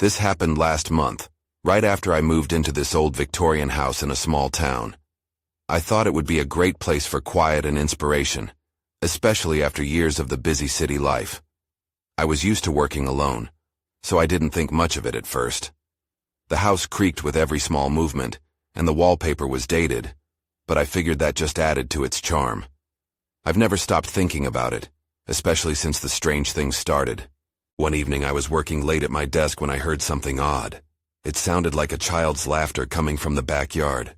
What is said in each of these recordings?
This happened last month, right after I moved into this old Victorian house in a small town. I thought it would be a great place for quiet and inspiration, especially after years of the busy city life. I was used to working alone, so I didn't think much of it at first. The house creaked with every small movement, and the wallpaper was dated, but I figured that just added to its charm. I've never stopped thinking about it, especially since the strange things started. One evening I was working late at my desk when I heard something odd. It sounded like a child's laughter coming from the backyard.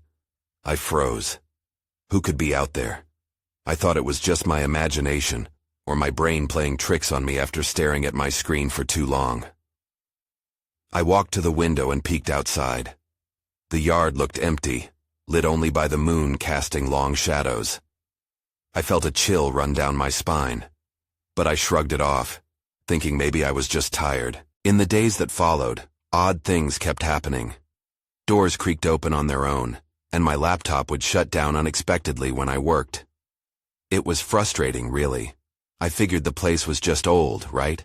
I froze. Who could be out there? I thought it was just my imagination, or my brain playing tricks on me after staring at my screen for too long. I walked to the window and peeked outside. The yard looked empty, lit only by the moon casting long shadows. I felt a chill run down my spine, but I shrugged it off, thinking maybe I was just tired. In the days that followed, odd things kept happening. Doors creaked open on their own, and my laptop would shut down unexpectedly when I worked. It was frustrating, really. I figured the place was just old, right?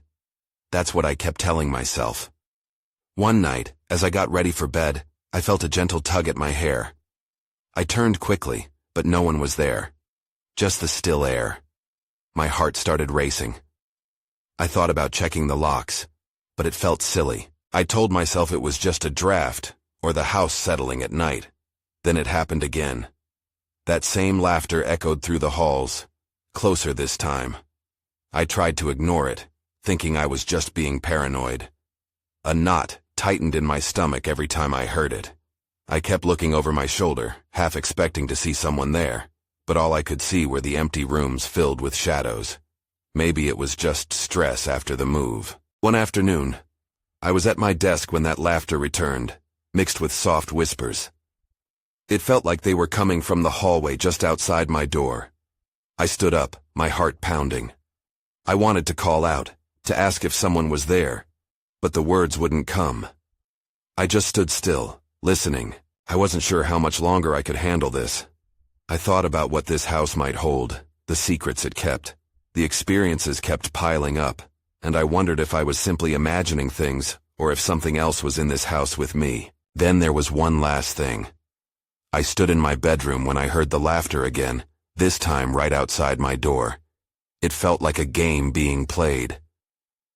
That's what I kept telling myself. One night, as I got ready for bed, I felt a gentle tug at my hair. I turned quickly, but no one was there. Just the still air. My heart started racing. I thought about checking the locks, but it felt silly. I told myself it was just a draft, or the house settling at night. Then it happened again. That same laughter echoed through the halls, closer this time. I tried to ignore it, thinking I was just being paranoid. A knot tightened in my stomach every time I heard it. I kept looking over my shoulder, half expecting to see someone there, but all I could see were the empty rooms filled with shadows. Maybe it was just stress after the move. One afternoon, I was at my desk when that laughter returned, mixed with soft whispers. It felt like they were coming from the hallway just outside my door. I stood up, my heart pounding. I wanted to call out, to ask if someone was there, but the words wouldn't come. I just stood still, listening. I wasn't sure how much longer I could handle this. I thought about what this house might hold, the secrets it kept. The experiences kept piling up, and I wondered if I was simply imagining things, or if something else was in this house with me. Then there was one last thing. I stood in my bedroom when I heard the laughter again, this time right outside my door. It felt like a game being played.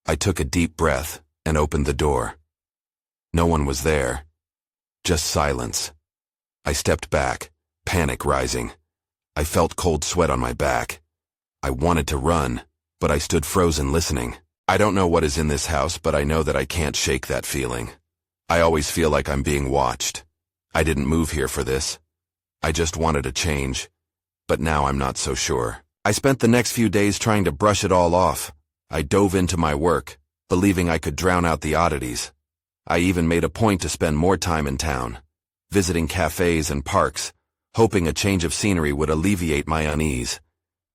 I took a deep breath and opened the door. No one was there. Just silence. I stepped back, panic rising. I felt cold sweat on my back. I wanted to run, but I stood frozen listening. I don't know what is in this house, but I know that I can't shake that feeling. I always feel like I'm being watched. I didn't move here for this. I just wanted a change, but now I'm not so sure. I spent the next few days trying to brush it all off. I dove into my work, believing I could drown out the oddities. I even made a point to spend more time in town, visiting cafes and parks, hoping a change of scenery would alleviate my unease.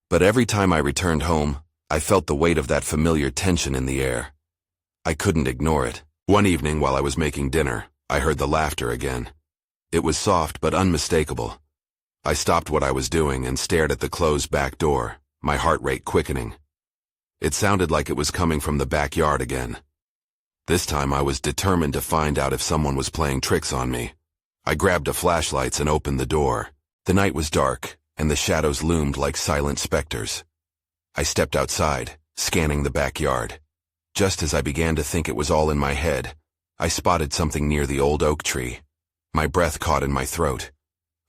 But every time I returned home, I felt the weight of that familiar tension in the air. I couldn't ignore it. One evening while I was making dinner, I heard the laughter again. It was soft but unmistakable. I stopped what I was doing and stared at the closed back door, my heart rate quickening. It sounded like it was coming from the backyard again. This time I was determined to find out if someone was playing tricks on me. I grabbed a flashlight and opened the door. The night was dark, and the shadows loomed like silent specters. I stepped outside, scanning the backyard. Just as I began to think it was all in my head, I spotted something near the old oak tree. My breath caught in my throat.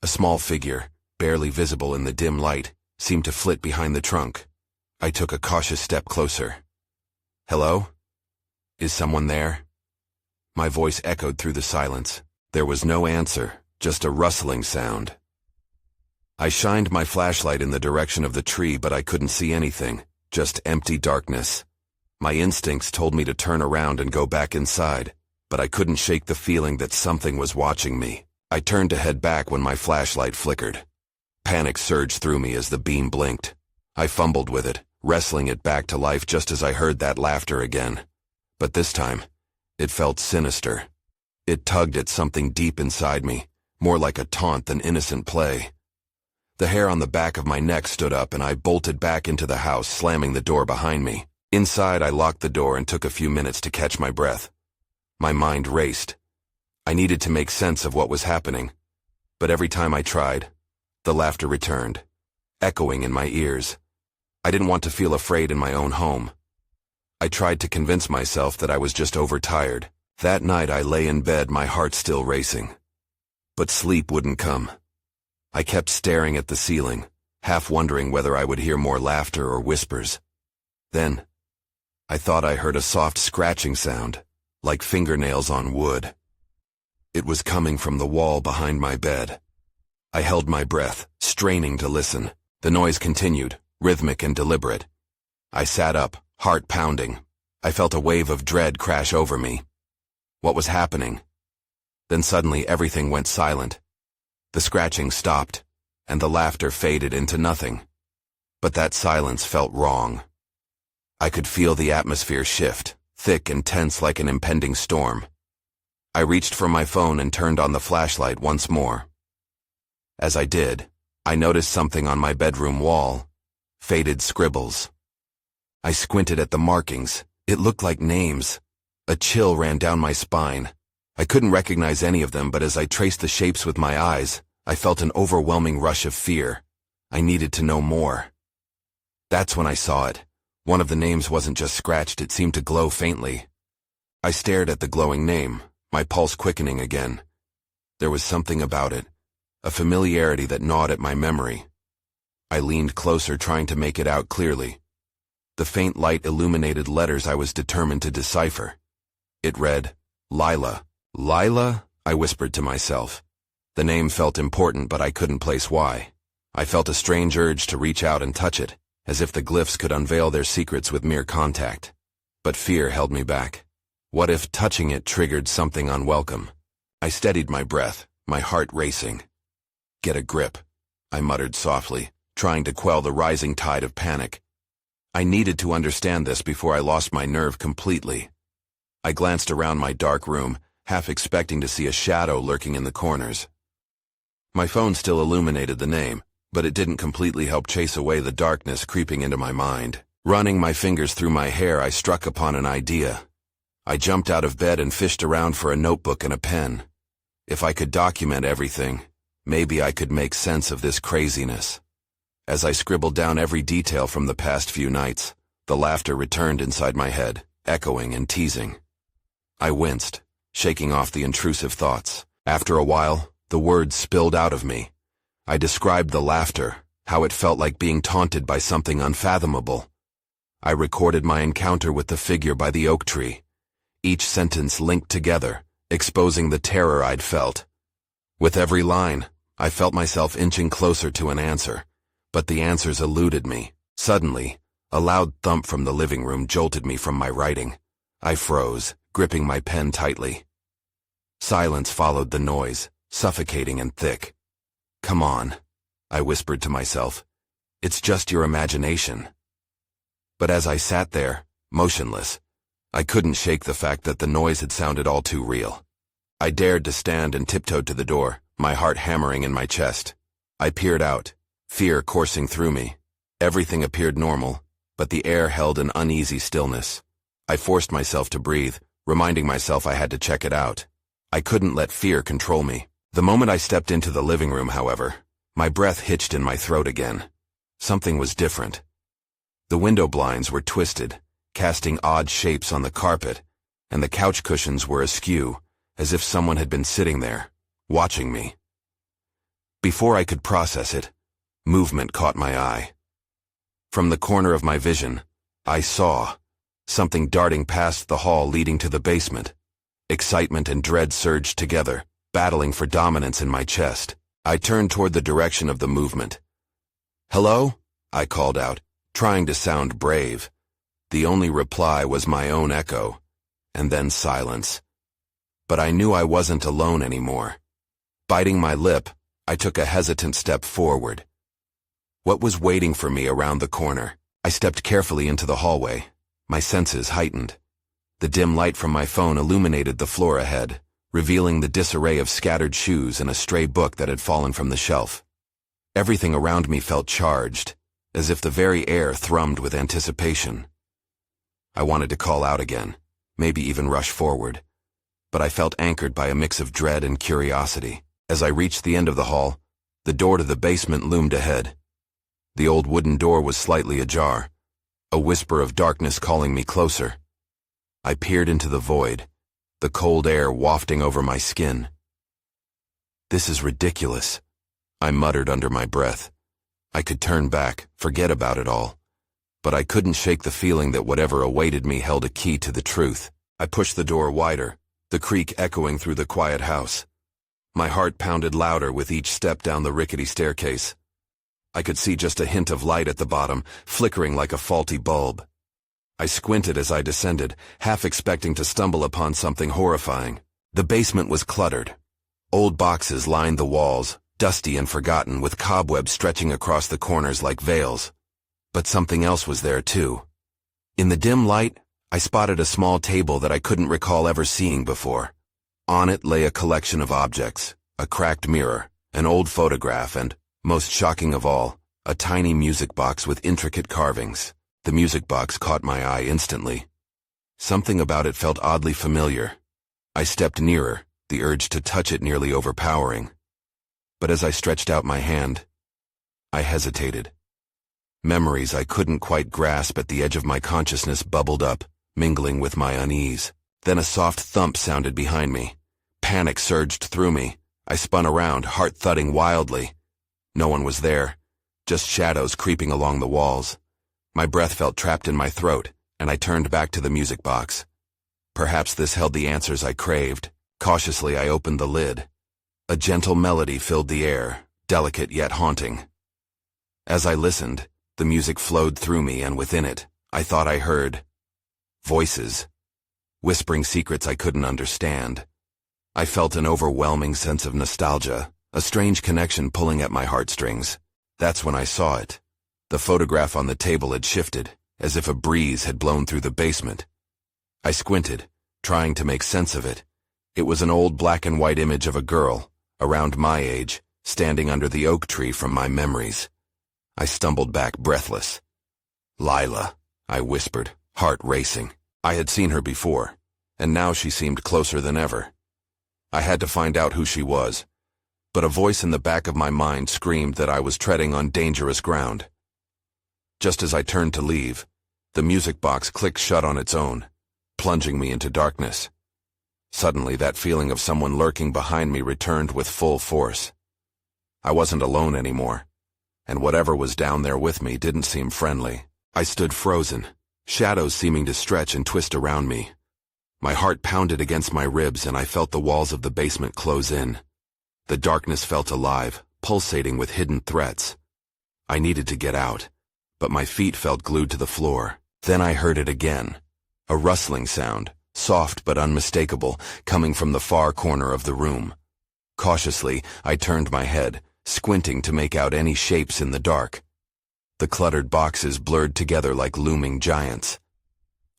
A small figure, barely visible in the dim light, seemed to flit behind the trunk. I took a cautious step closer. Hello? Is someone there? My voice echoed through the silence. There was no answer, just a rustling sound. I shined my flashlight in the direction of the tree, but I couldn't see anything, just empty darkness. My instincts told me to turn around and go back inside, but I couldn't shake the feeling that something was watching me. I turned to head back when my flashlight flickered. Panic surged through me as the beam blinked. I fumbled with it, wrestling it back to life just as I heard that laughter again. But this time, it felt sinister. It tugged at something deep inside me, more like a taunt than innocent play. The hair on the back of my neck stood up and I bolted back into the house, slamming the door behind me. Inside, I locked the door and took a few minutes to catch my breath. My mind raced. I needed to make sense of what was happening, but every time I tried, the laughter returned, echoing in my ears. I didn't want to feel afraid in my own home. I tried to convince myself that I was just overtired. That night I lay in bed, my heart still racing. But sleep wouldn't come. I kept staring at the ceiling, half wondering whether I would hear more laughter or whispers. Then, I thought I heard a soft scratching sound, like fingernails on wood. It was coming from the wall behind my bed. I held my breath, straining to listen. The noise continued, rhythmic and deliberate. I sat up, heart pounding. I felt a wave of dread crash over me. What was happening? Then suddenly everything went silent. The scratching stopped, and the laughter faded into nothing. But that silence felt wrong. I could feel the atmosphere shift, thick and tense like an impending storm. I reached for my phone and turned on the flashlight once more. As I did, I noticed something on my bedroom wall. Faded scribbles. I squinted at the markings. It looked like names. A chill ran down my spine. I couldn't recognize any of them, but as I traced the shapes with my eyes, I felt an overwhelming rush of fear. I needed to know more. That's when I saw it. One of the names wasn't just scratched, it seemed to glow faintly. I stared at the glowing name, my pulse quickening again. There was something about it, a familiarity that gnawed at my memory. I leaned closer, trying to make it out clearly. The faint light illuminated letters I was determined to decipher. It read, Lila. Lila? I whispered to myself. The name felt important, but I couldn't place why. I felt a strange urge to reach out and touch it, as if the glyphs could unveil their secrets with mere contact. But fear held me back. What if touching it triggered something unwelcome? I steadied my breath, my heart racing. Get a grip, I muttered softly, trying to quell the rising tide of panic. I needed to understand this before I lost my nerve completely. I glanced around my dark room, half expecting to see a shadow lurking in the corners. My phone still illuminated the name, but it didn't completely help chase away the darkness creeping into my mind. Running my fingers through my hair, I struck upon an idea. I jumped out of bed and fished around for a notebook and a pen. If I could document everything, maybe I could make sense of this craziness. As I scribbled down every detail from the past few nights, the laughter returned inside my head, echoing and teasing. I winced, shaking off the intrusive thoughts. After a while, the words spilled out of me. I described the laughter, how it felt like being taunted by something unfathomable. I recorded my encounter with the figure by the oak tree. Each sentence linked together, exposing the terror I'd felt. With every line, I felt myself inching closer to an answer, but the answers eluded me. Suddenly, a loud thump from the living room jolted me from my writing. I froze, gripping my pen tightly. Silence followed the noise, suffocating and thick. Come on, I whispered to myself. It's just your imagination. But as I sat there, motionless, I couldn't shake the fact that the noise had sounded all too real. I dared to stand and tiptoed to the door, my heart hammering in my chest. I peered out, fear coursing through me. Everything appeared normal, but the air held an uneasy stillness. I forced myself to breathe, reminding myself I had to check it out. I couldn't let fear control me. The moment I stepped into the living room, however, my breath hitched in my throat again. Something was different. The window blinds were twisted, casting odd shapes on the carpet, and the couch cushions were askew, as if someone had been sitting there, watching me. Before I could process it, movement caught my eye. From the corner of my vision, I saw something darting past the hall leading to the basement. Excitement and dread surged together, battling for dominance in my chest. I turned toward the direction of the movement. "Hello?" I called out, trying to sound brave. The only reply was my own echo, and then silence. But I knew I wasn't alone anymore. Biting my lip, I took a hesitant step forward. What was waiting for me around the corner? I stepped carefully into the hallway, my senses heightened. The dim light from my phone illuminated the floor ahead, revealing the disarray of scattered shoes and a stray book that had fallen from the shelf. Everything around me felt charged, as if the very air thrummed with anticipation. I wanted to call out again, maybe even rush forward, but I felt anchored by a mix of dread and curiosity. As I reached the end of the hall, the door to the basement loomed ahead. The old wooden door was slightly ajar, a whisper of darkness calling me closer. I peered into the void, the cold air wafting over my skin. "This is ridiculous," I muttered under my breath. I could turn back, forget about it all. But I couldn't shake the feeling that whatever awaited me held a key to the truth. I pushed the door wider, the creak echoing through the quiet house. My heart pounded louder with each step down the rickety staircase. I could see just a hint of light at the bottom, flickering like a faulty bulb. I squinted as I descended, half expecting to stumble upon something horrifying. The basement was cluttered. Old boxes lined the walls, dusty and forgotten, with cobwebs stretching across the corners like veils. But something else was there, too. In the dim light, I spotted a small table that I couldn't recall ever seeing before. On it lay a collection of objects, a cracked mirror, an old photograph, and, most shocking of all, a tiny music box with intricate carvings. The music box caught my eye instantly. Something about it felt oddly familiar. I stepped nearer, the urge to touch it nearly overpowering. But as I stretched out my hand, I hesitated. Memories I couldn't quite grasp at the edge of my consciousness bubbled up, mingling with my unease. Then a soft thump sounded behind me. Panic surged through me. I spun around, heart thudding wildly. No one was there, just shadows creeping along the walls. My breath felt trapped in my throat, and I turned back to the music box. Perhaps this held the answers I craved. Cautiously, I opened the lid. A gentle melody filled the air, delicate yet haunting. As I listened, the music flowed through me, and within it, I thought I heard voices, whispering secrets I couldn't understand. I felt an overwhelming sense of nostalgia, a strange connection pulling at my heartstrings. That's when I saw it. The photograph on the table had shifted, as if a breeze had blown through the basement. I squinted, trying to make sense of it. It was an old black and white image of a girl, around my age, standing under the oak tree from my memories. I stumbled back breathless. "Lila," I whispered, heart racing. I had seen her before, and now she seemed closer than ever. I had to find out who she was, but a voice in the back of my mind screamed that I was treading on dangerous ground. Just as I turned to leave, the music box clicked shut on its own, plunging me into darkness. Suddenly, that feeling of someone lurking behind me returned with full force. I wasn't alone anymore, and whatever was down there with me didn't seem friendly. I stood frozen, shadows seeming to stretch and twist around me. My heart pounded against my ribs, and I felt the walls of the basement close in. The darkness felt alive, pulsating with hidden threats. I needed to get out, but my feet felt glued to the floor. Then I heard it again, a rustling sound, soft but unmistakable, coming from the far corner of the room. Cautiously, I turned my head, squinting to make out any shapes in the dark. The cluttered boxes blurred together like looming giants.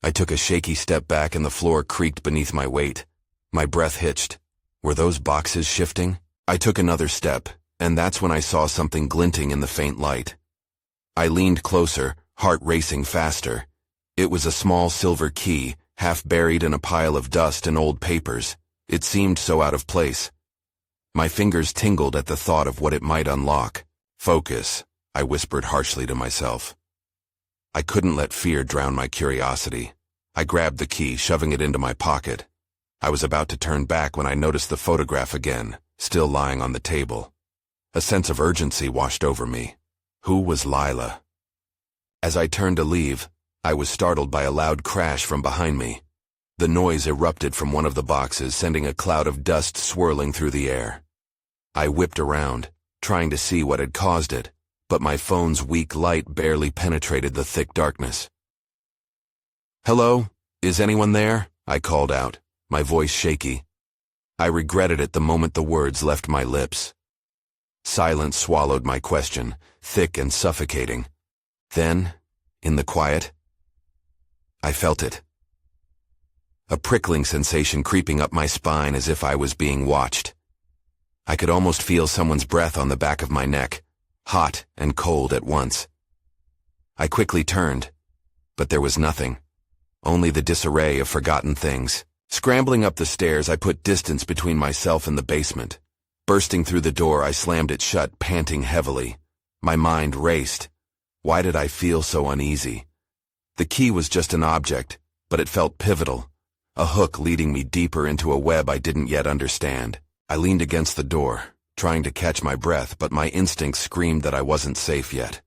I took a shaky step back and the floor creaked beneath my weight. My breath hitched. Were those boxes shifting? I took another step, and that's when I saw something glinting in the faint light. I leaned closer, heart racing faster. It was a small silver key, half buried in a pile of dust and old papers. It seemed so out of place. My fingers tingled at the thought of what it might unlock. "Focus," I whispered harshly to myself. I couldn't let fear drown my curiosity. I grabbed the key, shoving it into my pocket. I was about to turn back when I noticed the photograph again, still lying on the table. A sense of urgency washed over me. Who was Lila? As I turned to leave, I was startled by a loud crash from behind me. The noise erupted from one of the boxes, sending a cloud of dust swirling through the air. I whipped around, trying to see what had caused it, but my phone's weak light barely penetrated the thick darkness. "Hello? Is anyone there?" I called out, my voice shaky. I regretted it the moment the words left my lips. Silence swallowed my question, thick and suffocating. Then, in the quiet, I felt it. A prickling sensation creeping up my spine as if I was being watched. I could almost feel someone's breath on the back of my neck, hot and cold at once. I quickly turned, but there was nothing, only the disarray of forgotten things. Scrambling up the stairs, I put distance between myself and the basement. Bursting through the door, I slammed it shut, panting heavily. My mind raced. Why did I feel so uneasy? The key was just an object, but it felt pivotal. A hook leading me deeper into a web I didn't yet understand. I leaned against the door, trying to catch my breath, but my instincts screamed that I wasn't safe yet.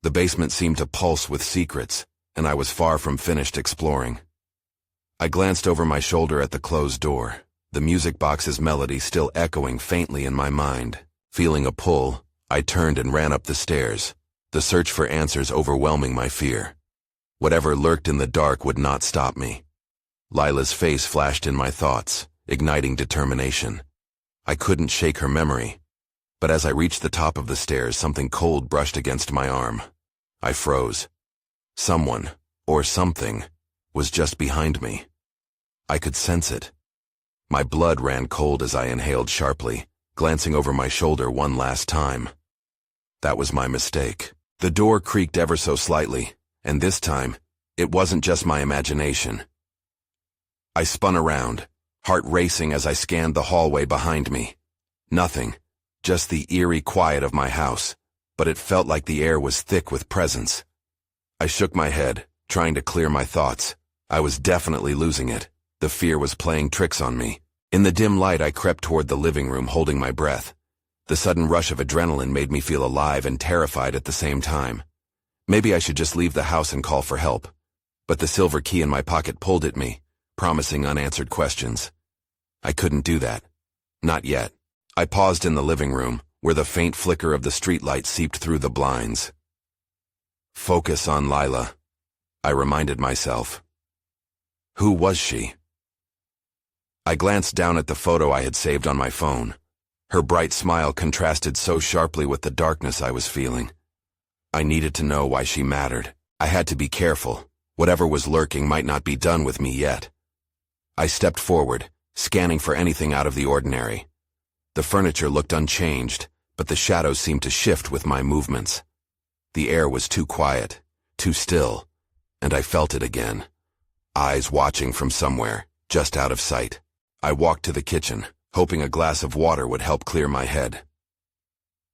The basement seemed to pulse with secrets, and I was far from finished exploring. I glanced over my shoulder at the closed door, the music box's melody still echoing faintly in my mind. Feeling a pull, I turned and ran up the stairs, the search for answers overwhelming my fear. Whatever lurked in the dark would not stop me. Lila's face flashed in my thoughts, igniting determination. I couldn't shake her memory, but as I reached the top of the stairs, something cold brushed against my arm. I froze. Someone, or something, was just behind me. I could sense it. My blood ran cold as I inhaled sharply, glancing over my shoulder one last time. That was my mistake. The door creaked ever so slightly, and this time, it wasn't just my imagination. I spun around, heart racing as I scanned the hallway behind me. Nothing, just the eerie quiet of my house, but it felt like the air was thick with presence. I shook my head, trying to clear my thoughts. I was definitely losing it. The fear was playing tricks on me. In the dim light, I crept toward the living room, holding my breath. The sudden rush of adrenaline made me feel alive and terrified at the same time. Maybe I should just leave the house and call for help. But the silver key in my pocket pulled at me, promising unanswered questions. I couldn't do that. Not yet. I paused in the living room, where the faint flicker of the streetlight seeped through the blinds. Focus on Lila, I reminded myself. Who was she? I glanced down at the photo I had saved on my phone. Her bright smile contrasted so sharply with the darkness I was feeling. I needed to know why she mattered. I had to be careful. Whatever was lurking might not be done with me yet. I stepped forward, scanning for anything out of the ordinary. The furniture looked unchanged, but the shadows seemed to shift with my movements. The air was too quiet, too still, and I felt it again. Eyes watching from somewhere, just out of sight. I walked to the kitchen, hoping a glass of water would help clear my head.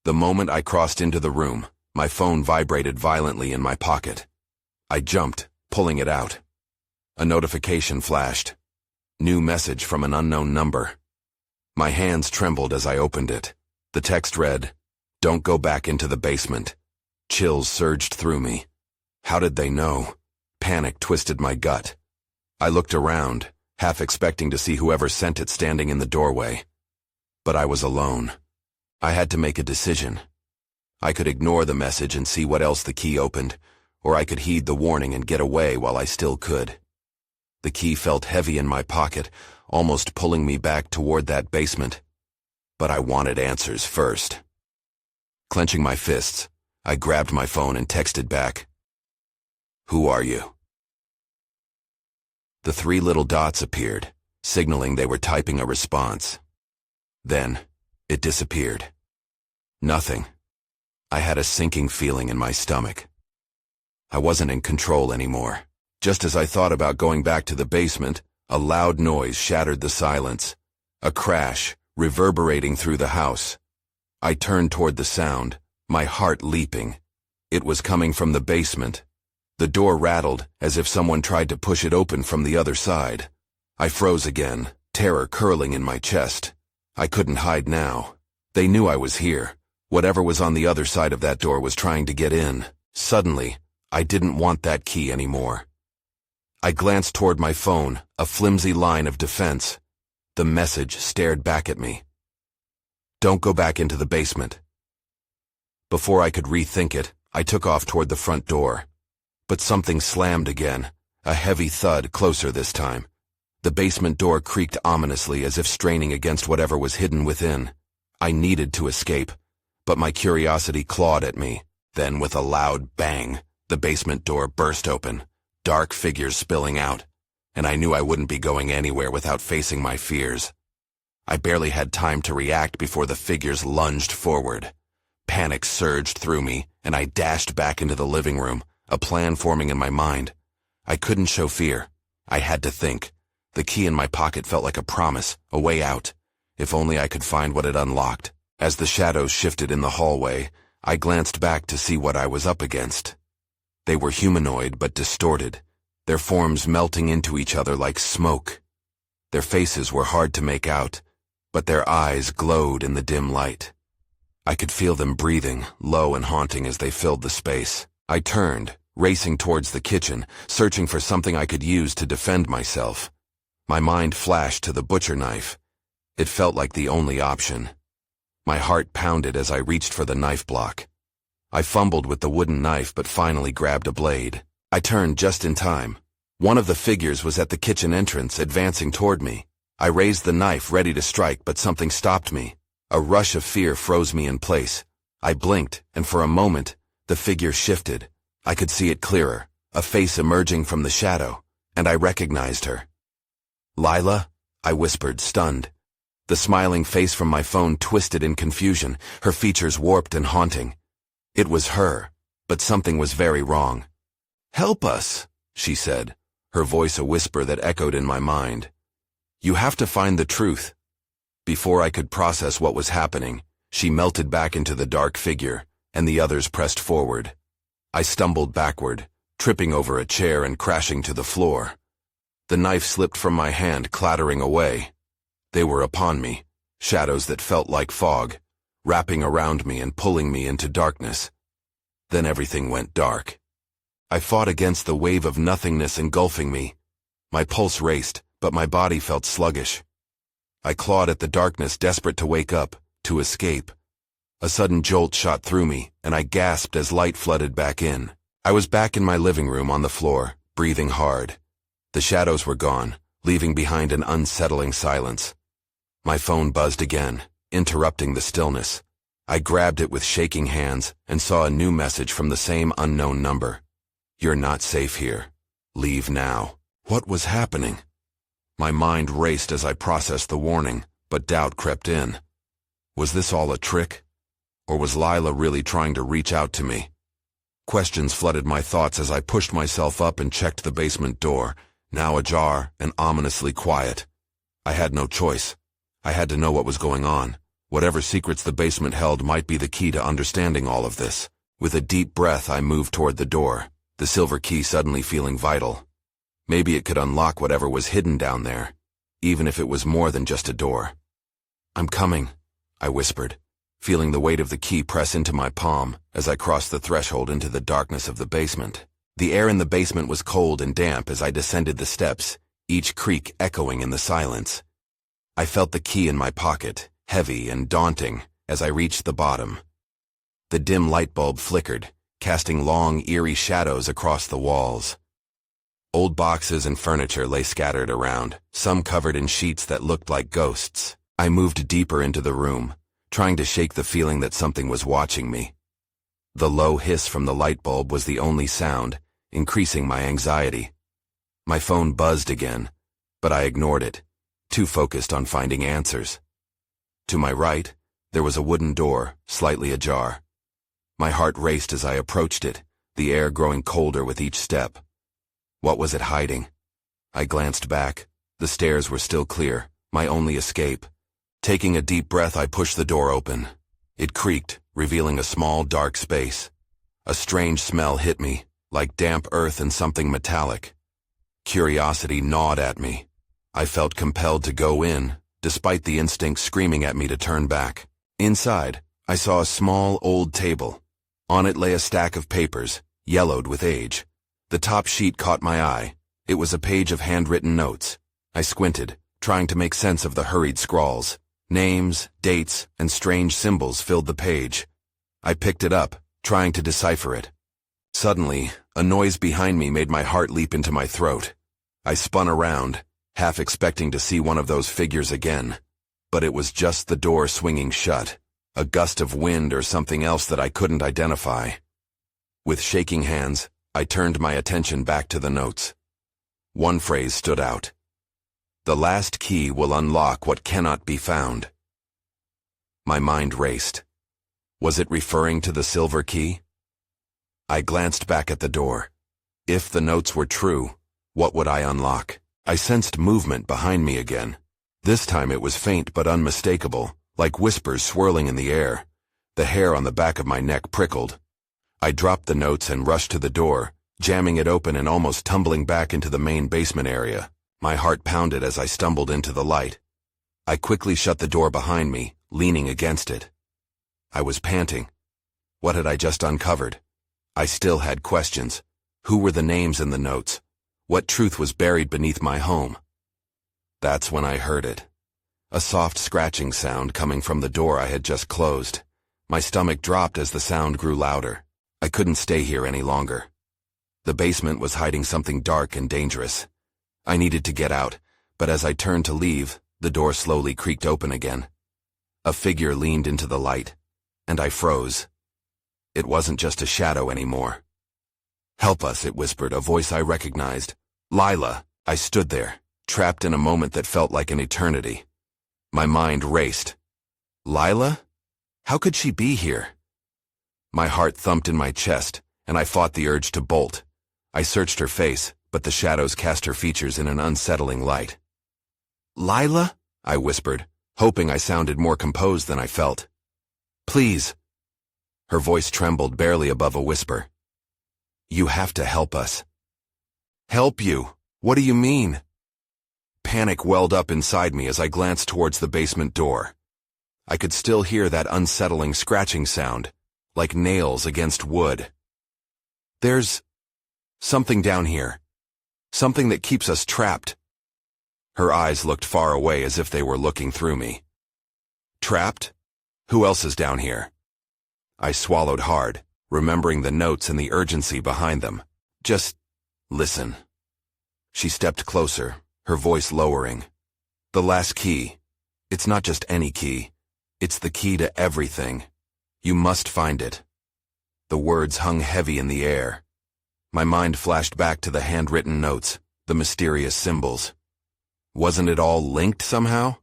The moment I crossed into the room, my phone vibrated violently in my pocket. I jumped, pulling it out. A notification flashed. New message from an unknown number. My hands trembled as I opened it. The text read, "Don't go back into the basement." Chills surged through me. How did they know? Panic twisted my gut. I looked around, half expecting to see whoever sent it standing in the doorway. But I was alone. I had to make a decision. I could ignore the message and see what else the key opened, or I could heed the warning and get away while I still could. The key felt heavy in my pocket, almost pulling me back toward that basement. But I wanted answers first. Clenching my fists, I grabbed my phone and texted back, "Who are you?" The 3 little dots appeared, signaling they were typing a response. Then, it disappeared. Nothing. I had a sinking feeling in my stomach. I wasn't in control anymore. Just as I thought about going back to the basement, a loud noise shattered the silence. A crash, reverberating through the house. I turned toward the sound, my heart leaping. It was coming from the basement. The door rattled, as if someone tried to push it open from the other side. I froze again, terror curling in my chest. I couldn't hide now. They knew I was here. Whatever was on the other side of that door was trying to get in. Suddenly, I didn't want that key anymore. I glanced toward my phone, a flimsy line of defense. The message stared back at me. "Don't go back into the basement." Before I could rethink it, I took off toward the front door. But something slammed again, a heavy thud closer this time. The basement door creaked ominously as if straining against whatever was hidden within. I needed to escape, but my curiosity clawed at me. Then with a loud bang, the basement door burst open, dark figures spilling out, and I knew I wouldn't be going anywhere without facing my fears. I barely had time to react before the figures lunged forward. Panic surged through me, and I dashed back into the living room, a plan forming in my mind. I couldn't show fear. I had to think. The key in my pocket felt like a promise, a way out. If only I could find what it unlocked. As the shadows shifted in the hallway, I glanced back to see what I was up against. They were humanoid but distorted, their forms melting into each other like smoke. Their faces were hard to make out, but their eyes glowed in the dim light. I could feel them breathing, low and haunting as they filled the space. I turned, racing towards the kitchen, searching for something I could use to defend myself. My mind flashed to the butcher knife. It felt like the only option. My heart pounded as I reached for the knife block. I fumbled with the wooden knife but finally grabbed a blade. I turned just in time. One of the figures was at the kitchen entrance, advancing toward me. I raised the knife, ready to strike, but something stopped me. A rush of fear froze me in place. I blinked, and for a moment, the figure shifted. I could see it clearer, a face emerging from the shadow, and I recognized her. "Lila?" I whispered, stunned. The smiling face from my phone twisted in confusion, her features warped and haunting. It was her, but something was very wrong. "Help us," she said, her voice a whisper that echoed in my mind. "You have to find the truth." Before I could process what was happening, she melted back into the dark figure, and the others pressed forward. I stumbled backward, tripping over a chair and crashing to the floor. The knife slipped from my hand, clattering away. They were upon me, shadows that felt like fog, wrapping around me and pulling me into darkness. Then everything went dark. I fought against the wave of nothingness engulfing me. My pulse raced, but my body felt sluggish. I clawed at the darkness, desperate to wake up, to escape. A sudden jolt shot through me, and I gasped as light flooded back in. I was back in my living room on the floor, breathing hard. The shadows were gone, leaving behind an unsettling silence. My phone buzzed again, interrupting the stillness. I grabbed it with shaking hands and saw a new message from the same unknown number. "You're not safe here. Leave now." What was happening? My mind raced as I processed the warning, but doubt crept in. Was this all a trick? Or was Lila really trying to reach out to me? Questions flooded my thoughts as I pushed myself up and checked the basement door, now ajar and ominously quiet. I had no choice. I had to know what was going on. Whatever secrets the basement held might be the key to understanding all of this. With a deep breath, I moved toward the door, the silver key suddenly feeling vital. Maybe it could unlock whatever was hidden down there, even if it was more than just a door. "I'm coming," I whispered, feeling the weight of the key press into my palm as I crossed the threshold into the darkness of the basement. The air in the basement was cold and damp as I descended the steps, each creak echoing in the silence. I felt the key in my pocket, heavy and daunting, as I reached the bottom. The dim light bulb flickered, casting long, eerie shadows across the walls. Old boxes and furniture lay scattered around, some covered in sheets that looked like ghosts. I moved deeper into the room, trying to shake the feeling that something was watching me. The low hiss from the light bulb was the only sound, increasing my anxiety. My phone buzzed again, but I ignored it, too focused on finding answers. To my right, there was a wooden door, slightly ajar. My heart raced as I approached it, the air growing colder with each step. What was it hiding? I glanced back. The stairs were still clear, my only escape. Taking a deep breath, I pushed the door open. It creaked, revealing a small, dark space. A strange smell hit me, like damp earth and something metallic. Curiosity gnawed at me. I felt compelled to go in, despite the instinct screaming at me to turn back. Inside, I saw a small, old table. On it lay a stack of papers, yellowed with age. The top sheet caught my eye. It was a page of handwritten notes. I squinted, trying to make sense of the hurried scrawls. Names, dates, and strange symbols filled the page. I picked it up, trying to decipher it. Suddenly, a noise behind me made my heart leap into my throat. I spun around, half expecting to see one of those figures again. But it was just the door swinging shut, a gust of wind or something else that I couldn't identify. With shaking hands, I turned my attention back to the notes. One phrase stood out. "The last key will unlock what cannot be found." My mind raced. Was it referring to the silver key? I glanced back at the door. If the notes were true, what would I unlock? I sensed movement behind me again. This time it was faint but unmistakable, like whispers swirling in the air. The hair on the back of my neck prickled. I dropped the notes and rushed to the door, jamming it open and almost tumbling back into the main basement area. My heart pounded as I stumbled into the light. I quickly shut the door behind me, leaning against it. I was panting. What had I just uncovered? I still had questions. Who were the names in the notes? What truth was buried beneath my home? That's when I heard it. A soft scratching sound coming from the door I had just closed. My stomach dropped as the sound grew louder. I couldn't stay here any longer. The basement was hiding something dark and dangerous. I needed to get out, but as I turned to leave, the door slowly creaked open again. A figure leaned into the light, and I froze. It wasn't just a shadow anymore. "Help us," it whispered, a voice I recognized. "Lila." I stood there, trapped in a moment that felt like an eternity. My mind raced. Lila? How could she be here? My heart thumped in my chest, and I fought the urge to bolt. I searched her face, but the shadows cast her features in an unsettling light. "Lila?" I whispered, hoping I sounded more composed than I felt. "Please." Her voice trembled barely above a whisper. "You have to help us." "Help you? What do you mean?" Panic welled up inside me as I glanced towards the basement door. I could still hear that unsettling scratching sound, like nails against wood. "There's something down here. Something that keeps us trapped." Her eyes looked far away as if they were looking through me. "Trapped? Who else is down here?" I swallowed hard, remembering the notes and the urgency behind them. "Just listen." She stepped closer, her voice lowering. "The last key. It's not just any key. It's the key to everything. You must find it." The words hung heavy in the air. My mind flashed back to the handwritten notes, the mysterious symbols. Wasn't it all linked somehow?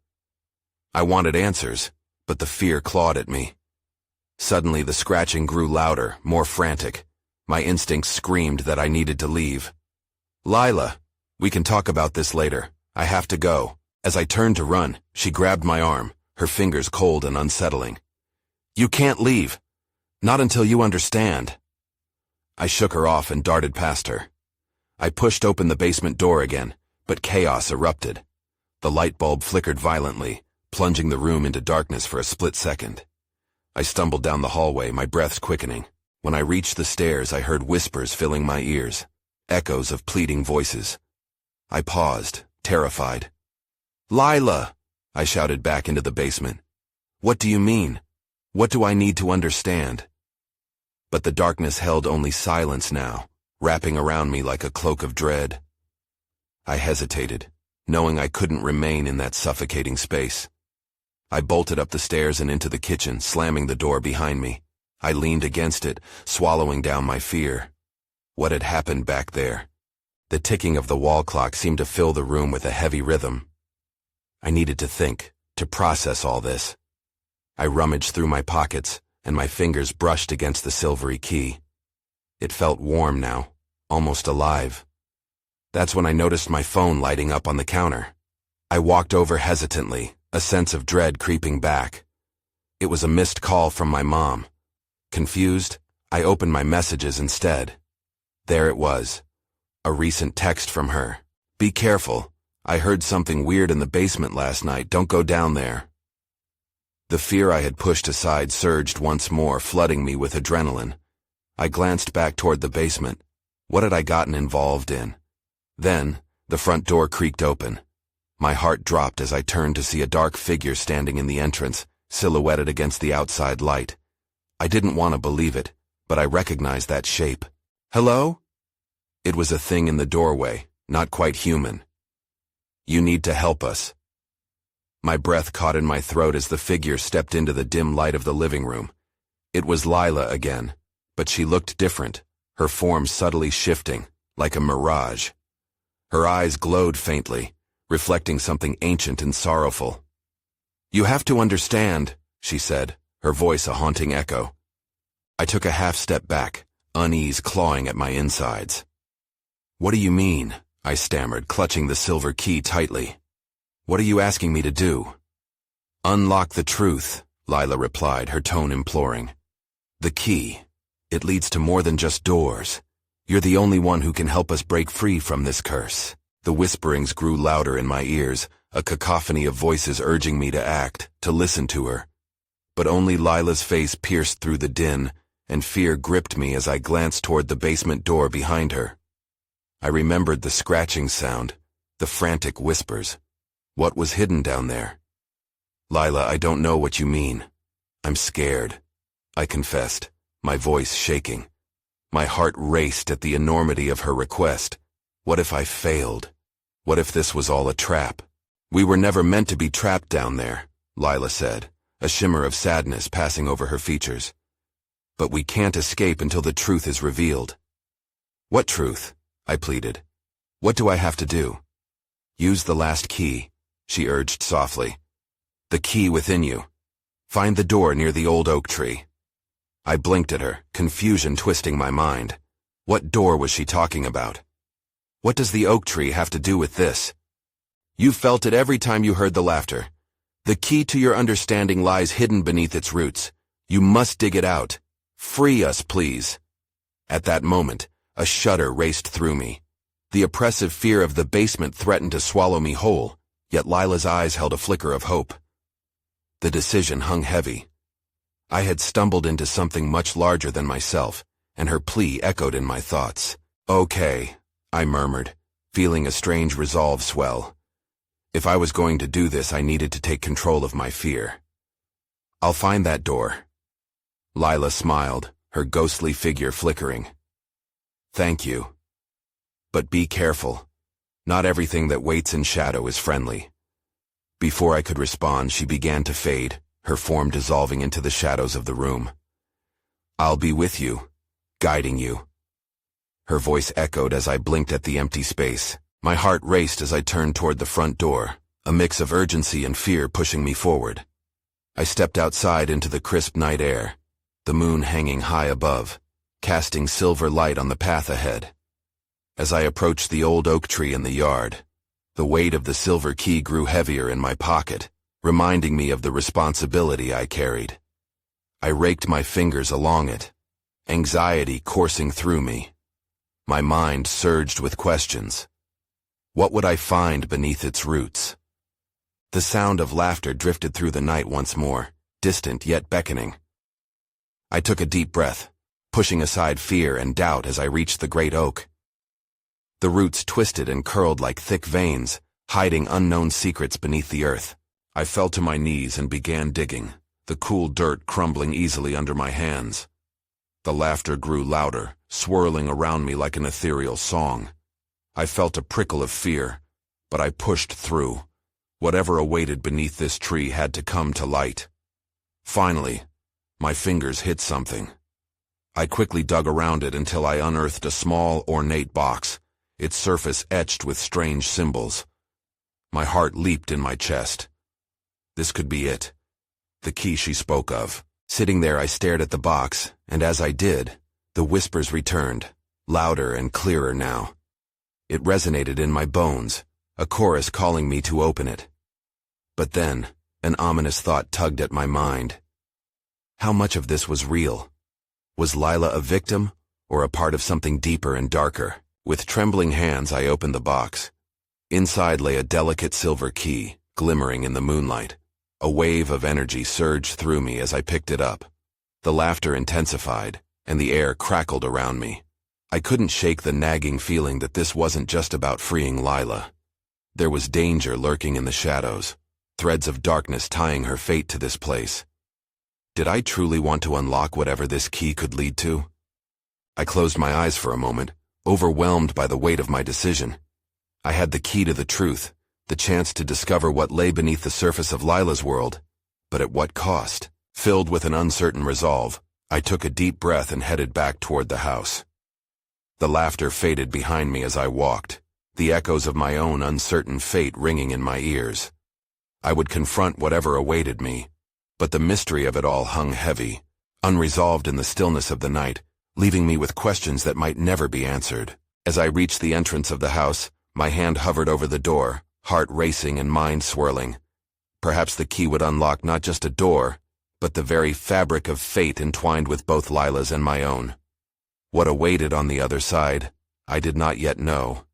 I wanted answers, but the fear clawed at me. Suddenly the scratching grew louder, more frantic. My instincts screamed that I needed to leave. "Lila, we can talk about this later. I have to go." As I turned to run, she grabbed my arm, her fingers cold and unsettling. "You can't leave. Not until you understand." I shook her off and darted past her. I pushed open the basement door again, but chaos erupted. The light bulb flickered violently, plunging the room into darkness for a split second. I stumbled down the hallway, my breath quickening. When I reached the stairs, I heard whispers filling my ears, echoes of pleading voices. I paused, terrified. "Lila!" I shouted back into the basement. "What do you mean? What do I need to understand?" But the darkness held only silence now, wrapping around me like a cloak of dread. I hesitated, knowing I couldn't remain in that suffocating space. I bolted up the stairs and into the kitchen, slamming the door behind me. I leaned against it, swallowing down my fear. What had happened back there? The ticking of the wall clock seemed to fill the room with a heavy rhythm. I needed to think, to process all this. I rummaged through my pockets, and my fingers brushed against the silvery key. It felt warm now, almost alive. That's when I noticed my phone lighting up on the counter. I walked over hesitantly, a sense of dread creeping back. It was a missed call from my mom. Confused, I opened my messages instead. There it was. A recent text from her. "Be careful. I heard something weird in the basement last night. Don't go down there." The fear I had pushed aside surged once more, flooding me with adrenaline. I glanced back toward the basement. What had I gotten involved in? Then, the front door creaked open. My heart dropped as I turned to see a dark figure standing in the entrance, silhouetted against the outside light. I didn't want to believe it, but I recognized that shape. "Hello?" It was a thing in the doorway, not quite human. "You need to help us." My breath caught in my throat as the figure stepped into the dim light of the living room. It was Lila again, but she looked different, her form subtly shifting, like a mirage. Her eyes glowed faintly, reflecting something ancient and sorrowful. "You have to understand," she said, her voice a haunting echo. I took a half step back, unease clawing at my insides. "What do you mean?" I stammered, clutching the silver key tightly. "What are you asking me to do?" "Unlock the truth," Lila replied, her tone imploring. "The key. It leads to more than just doors. You're the only one who can help us break free from this curse." The whisperings grew louder in my ears, a cacophony of voices urging me to act, to listen to her. But only Lila's face pierced through the din, and fear gripped me as I glanced toward the basement door behind her. I remembered the scratching sound, the frantic whispers. What was hidden down there? "Lila, I don't know what you mean. I'm scared," I confessed, my voice shaking. My heart raced at the enormity of her request. What if I failed? What if this was all a trap? "We were never meant to be trapped down there," Lila said, a shimmer of sadness passing over her features. "But we can't escape until the truth is revealed." "What truth?" I pleaded. "What do I have to do?" "Use the last key," she urged softly. "The key within you. Find the door near the old oak tree." I blinked at her, confusion twisting my mind. What door was she talking about? What does the oak tree have to do with this? "You felt it every time you heard the laughter. The key to your understanding lies hidden beneath its roots. You must dig it out. Free us, please." At that moment, a shudder raced through me. The oppressive fear of the basement threatened to swallow me whole, yet Lila's eyes held a flicker of hope. The decision hung heavy. I had stumbled into something much larger than myself, and her plea echoed in my thoughts. "Okay," I murmured, feeling a strange resolve swell. If I was going to do this, I needed to take control of my fear. "I'll find that door." Lila smiled, her ghostly figure flickering. "Thank you. But be careful. Not everything that waits in shadow is friendly." Before I could respond, she began to fade, her form dissolving into the shadows of the room. "I'll be with you, guiding you." Her voice echoed as I blinked at the empty space. My heart raced as I turned toward the front door, a mix of urgency and fear pushing me forward. I stepped outside into the crisp night air, the moon hanging high above, casting silver light on the path ahead. As I approached the old oak tree in the yard, the weight of the silver key grew heavier in my pocket, reminding me of the responsibility I carried. I raked my fingers along it, anxiety coursing through me. My mind surged with questions. What would I find beneath its roots? The sound of laughter drifted through the night once more, distant yet beckoning. I took a deep breath, pushing aside fear and doubt as I reached the great oak. The roots twisted and curled like thick veins, hiding unknown secrets beneath the earth. I fell to my knees and began digging, the cool dirt crumbling easily under my hands. The laughter grew louder, swirling around me like an ethereal song. I felt a prickle of fear, but I pushed through. Whatever awaited beneath this tree had to come to light. Finally, my fingers hit something. I quickly dug around it until I unearthed a small, ornate box, its surface etched with strange symbols. My heart leaped in my chest. This could be it. The key she spoke of. Sitting there, I stared at the box, and as I did, the whispers returned, louder and clearer now. It resonated in my bones, a chorus calling me to open it. But then, an ominous thought tugged at my mind. How much of this was real? Was Lila a victim, or a part of something deeper and darker? With trembling hands, I opened the box. Inside lay a delicate silver key, glimmering in the moonlight. A wave of energy surged through me as I picked it up. The laughter intensified, and the air crackled around me. I couldn't shake the nagging feeling that this wasn't just about freeing Lila. There was danger lurking in the shadows, threads of darkness tying her fate to this place. Did I truly want to unlock whatever this key could lead to? I closed my eyes for a moment, overwhelmed by the weight of my decision. I had the key to the truth, the chance to discover what lay beneath the surface of Lila's world, but at what cost? Filled with an uncertain resolve, I took a deep breath and headed back toward the house. The laughter faded behind me as I walked, the echoes of my own uncertain fate ringing in my ears. I would confront whatever awaited me, but the mystery of it all hung heavy, unresolved in the stillness of the night, leaving me with questions that might never be answered. As I reached the entrance of the house, My hand hovered over the door, heart racing and mind swirling. Perhaps the key would unlock not just a door, but the very fabric of fate entwined with both Lila's and my own. What awaited on the other side, I did not yet know.